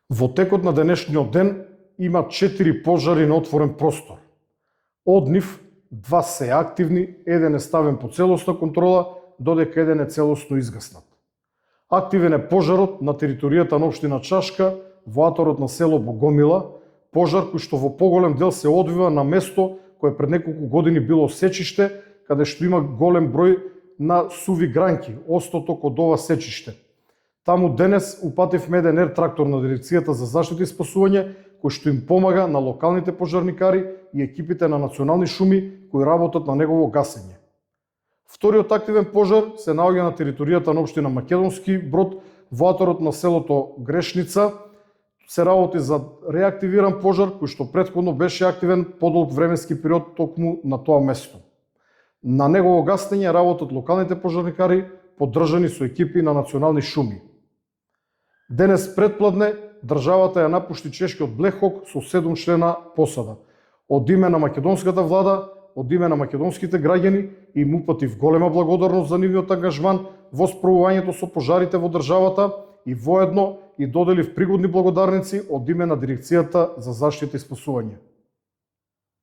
Во текот на денешниот ден има 4 пожари на отворен простор. Од нив 2 се активни, еден е ставен по целосна контрола, додека еден е целосно изгаснат. Активен е пожарот на територијата на општина Чашка, во аторот на село Богомила, пожар кој што во поголем дел се одвива на место кое пред неколку години било сечиште, каде што има голем број на суви гранки, остаток од ова сечиште. Таму денес упативме еден ер-трактор на Дирекцијата за заштита и спасување, кој што им помага на локалните пожарникари и екипите на национални шуми кои работат на негово гасење. Вториот активен пожар се наоѓа на територијата на општина Македонски Брод, во аторот на селото Грешница. Се работи за реактивиран пожар кој што претходно беше активен подолг временски период токму на тоа место. На негово гасење работат локалните пожарникари, поддржани со екипи на национални шуми. Денес предпладне државата ја напушти чешкиот Black Hawk со 7 члена посада. Од име на македонската влада, од име на македонските граѓани им упатив голема благодарност за нивниот ангажман во справувањето со пожарите во државата и воедно и доделив пригодни благодарници од име на Дирекцијата за заштита и спасување.